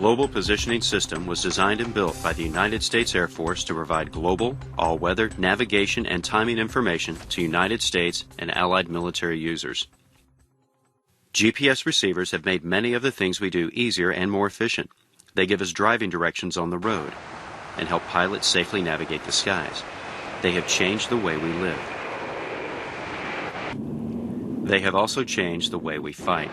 Global Positioning System was designed and built by the United States Air Force to provide global, all-weather navigation and timing information to United States and allied military users. GPS receivers have made many of the things we do easier and more efficient. They give us driving directions on the road and help pilots safely navigate the skies. They have changed the way we live. They have also changed the way we fight.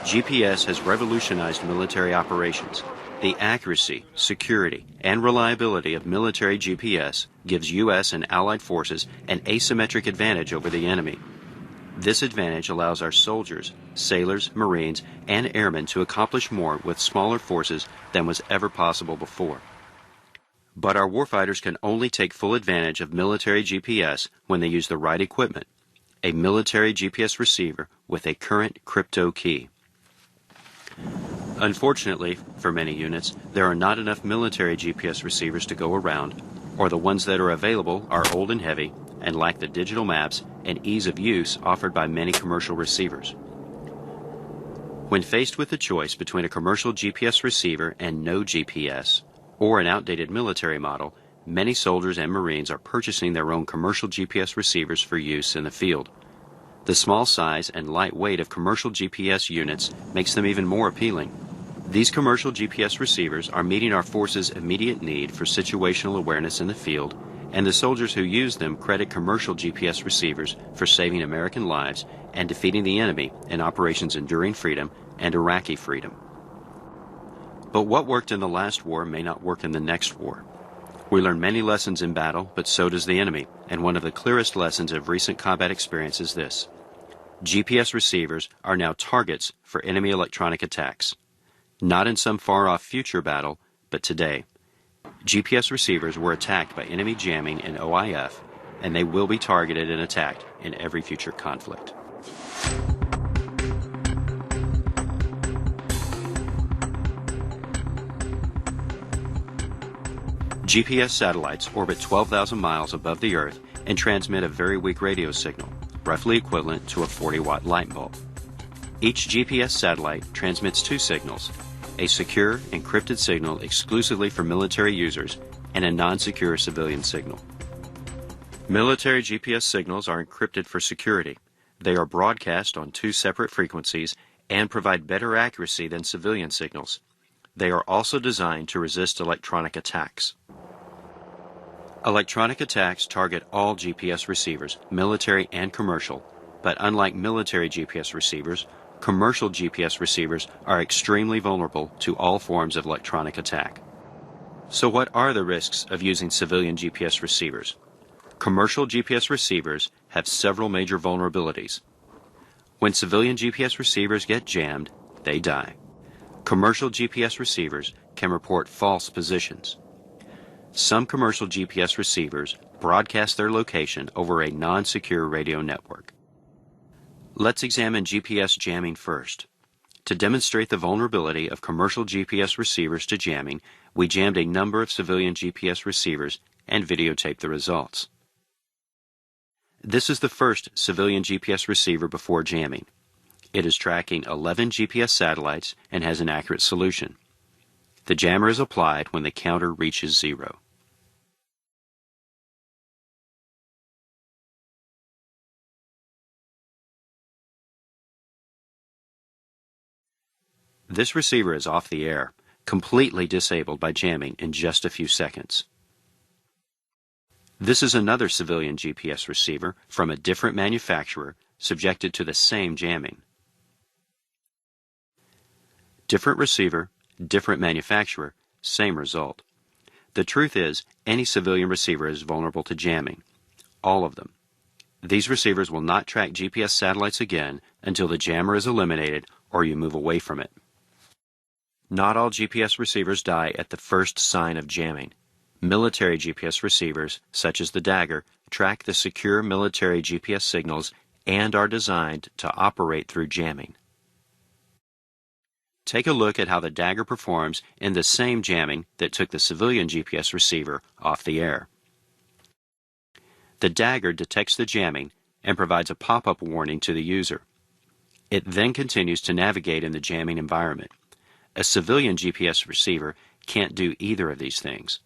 GPS has revolutionized military operations. The accuracy, security, and reliability of military GPS gives U.S. and allied forces an asymmetric advantage over the enemy. This advantage allows our soldiers, sailors, Marines, and airmen to accomplish more with smaller forces than was ever possible before. But our warfighters can only take full advantage of military GPS when they use the right equipment, a military GPS receiver with a current crypto key. Unfortunately, for many units, there are not enough military GPS receivers to go around, or the ones that are available are old and heavy and lack the digital maps and ease of use offered by many commercial receivers. When faced with the choice between a commercial GPS receiver and no GPS, or an outdated military model, many soldiers and Marines are purchasing their own commercial GPS receivers for use in the field. The small size and light weight of commercial GPS units makes them even more appealing. These commercial GPS receivers are meeting our forces' immediate need for situational awareness in the field, and the soldiers who use them credit commercial GPS receivers for saving American lives and defeating the enemy in Operations Enduring Freedom and Iraqi Freedom. But what worked in the last war may not work in the next war. We learn many lessons in battle, but so does the enemy, and one of the clearest lessons of recent combat experience is this. GPS receivers are now targets for enemy electronic attacks. Not in some far-off future battle, but today. GPS receivers were attacked by enemy jamming in OIF, and they will be targeted and attacked in every future conflict. GPS satellites orbit 12,000 miles above the Earth and transmit a very weak radio signal, roughly equivalent to a 40-watt light bulb. Each GPS satellite transmits two signals, a secure, encrypted signal exclusively for military users and a non-secure civilian signal. Military GPS signals are encrypted for security. They are broadcast on two separate frequencies and provide better accuracy than civilian signals. They are also designed to resist electronic attacks. Electronic attacks target all GPS receivers, military and commercial, but unlike military GPS receivers, commercial GPS receivers are extremely vulnerable to all forms of electronic attack. So what are the risks of using civilian GPS receivers? Commercial GPS receivers have several major vulnerabilities. When civilian GPS receivers get jammed, they die. Commercial GPS receivers can report false positions. Some commercial GPS receivers broadcast their location over a non-secure radio network. Let's examine GPS jamming first. To demonstrate the vulnerability of commercial GPS receivers to jamming, we jammed a number of civilian GPS receivers and videotaped the results. This is the first civilian GPS receiver before jamming. It is tracking 11 GPS satellites and has an accurate solution. The jammer is applied when the counter reaches 0. This receiver is off the air, completely disabled by jamming in just a few seconds. This is another civilian GPS receiver from a different manufacturer subjected to the same jamming. Different receiver, different manufacturer, same result. The truth is, any civilian receiver is vulnerable to jamming. All of them. These receivers will not track GPS satellites again until the jammer is eliminated or you move away from it. Not all GPS receivers die at the first sign of jamming. Military GPS receivers, such as the Dagger, track the secure military GPS signals and are designed to operate through jamming. Take a look at how the Dagger performs in the same jamming that took the civilian GPS receiver off the air. The Dagger detects the jamming and provides a pop-up warning to the user. It then continues to navigate in the jamming environment. A civilian GPS receiver can't do either of these things.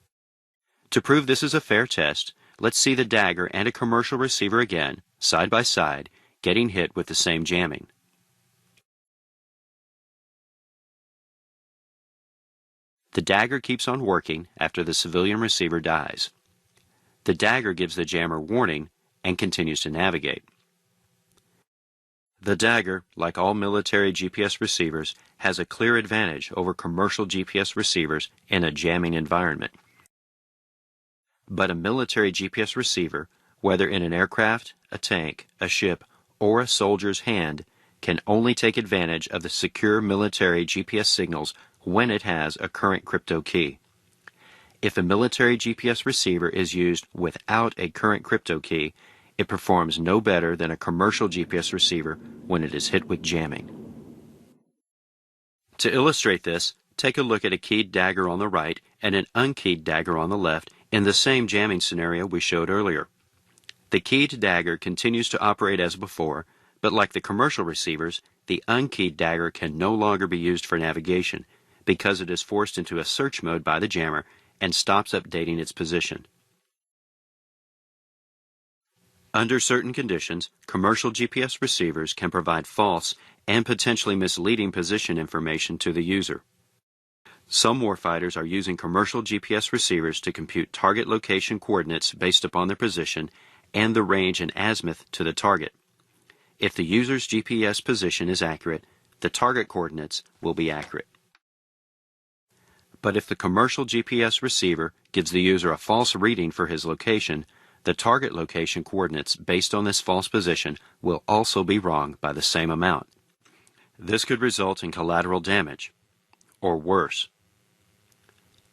To prove this is a fair test, let's see the Dagger and a commercial receiver again, side by side, getting hit with the same jamming. The Dagger keeps on working after the civilian receiver dies. The Dagger gives the jammer warning and continues to navigate. The Dagger, like all military GPS receivers, has a clear advantage over commercial GPS receivers in a jamming environment. But a military GPS receiver, whether in an aircraft, a tank, a ship, or a soldier's hand, can only take advantage of the secure military GPS signals when it has a current crypto key. If a military GPS receiver is used without a current crypto key, it performs no better than a commercial GPS receiver when it is hit with jamming. To illustrate this, take a look at a keyed Dagger on the right and an unkeyed Dagger on the left in the same jamming scenario we showed earlier. The keyed Dagger continues to operate as before, but like the commercial receivers, the unkeyed Dagger can no longer be used for navigation because it is forced into a search mode by the jammer and stops updating its position. Under certain conditions, commercial GPS receivers can provide false and potentially misleading position information to the user. Some warfighters are using commercial GPS receivers to compute target location coordinates based upon their position and the range and azimuth to the target. If the user's GPS position is accurate, the target coordinates will be accurate. But if the commercial GPS receiver gives the user a false reading for his location, the target location coordinates based on this false position will also be wrong by the same amount. This could result in collateral damage, or worse.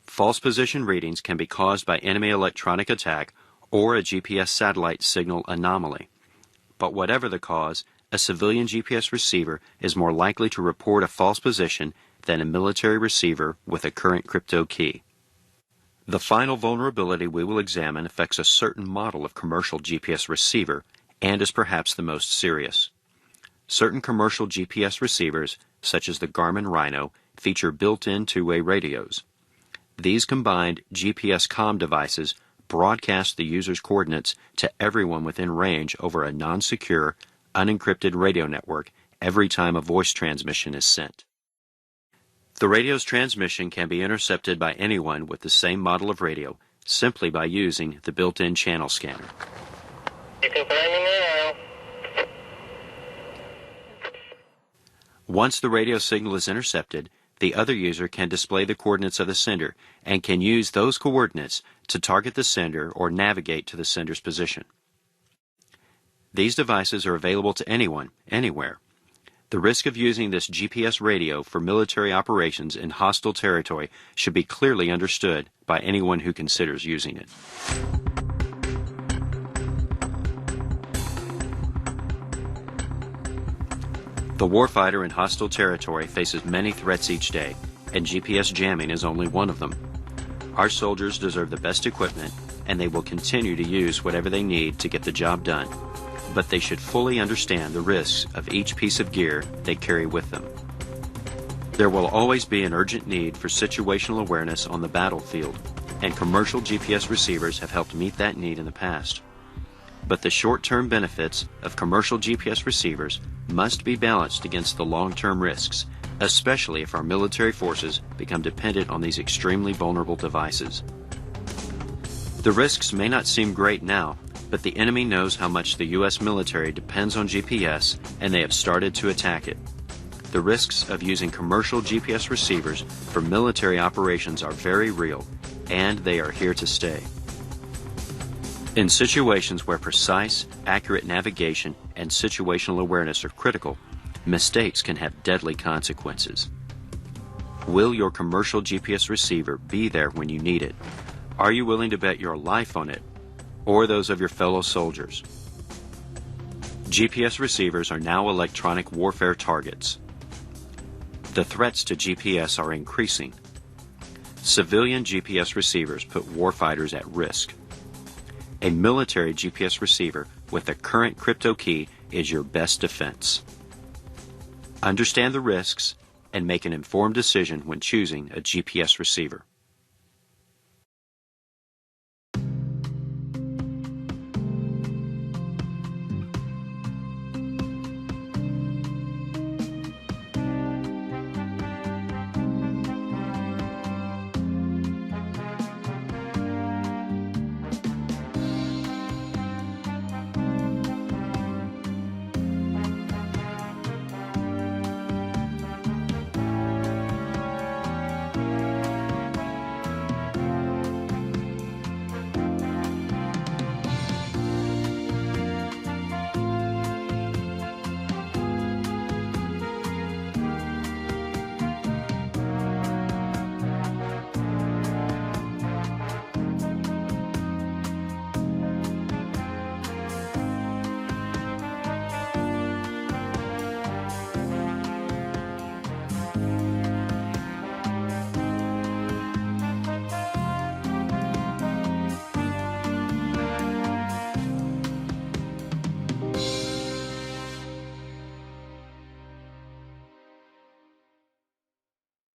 False position readings can be caused by enemy electronic attack or a GPS satellite signal anomaly. But whatever the cause, a civilian GPS receiver is more likely to report a false position than a military receiver with a current crypto key. The final vulnerability we will examine affects a certain model of commercial GPS receiver and is perhaps the most serious. Certain commercial GPS receivers, such as the Garmin Rhino, feature built-in two-way radios. These combined GPS comm devices broadcast the user's coordinates to everyone within range over a non-secure, unencrypted radio network every time a voice transmission is sent. The radio's transmission can be intercepted by anyone with the same model of radio simply by using the built-in channel scanner. You can find me now. Once the radio signal is intercepted, the other user can display the coordinates of the sender and can use those coordinates to target the sender or navigate to the sender's position. These devices are available to anyone, anywhere. The risk of using this GPS radio for military operations in hostile territory should be clearly understood by anyone who considers using it. The warfighter in hostile territory faces many threats each day, and GPS jamming is only one of them. Our soldiers deserve the best equipment, and they will continue to use whatever they need to get the job done. But they should fully understand the risks of each piece of gear they carry with them. There will always be an urgent need for situational awareness on the battlefield, and commercial GPS receivers have helped meet that need in the past. But the short-term benefits of commercial GPS receivers must be balanced against the long-term risks, especially if our military forces become dependent on these extremely vulnerable devices. The risks may not seem great now, but the enemy knows how much the U.S. military depends on GPS, and they have started to attack it. The risks of using commercial GPS receivers for military operations are very real, and they are here to stay. In situations where precise, accurate navigation and situational awareness are critical, mistakes can have deadly consequences. Will your commercial GPS receiver be there when you need it? Are you willing to bet your life on it, or those of your fellow soldiers? GPS receivers are now electronic warfare targets. The threats to GPS are increasing. Civilian GPS receivers put warfighters at risk. A military GPS receiver with a current crypto key is your best defense. Understand the risks and make an informed decision when choosing a GPS receiver.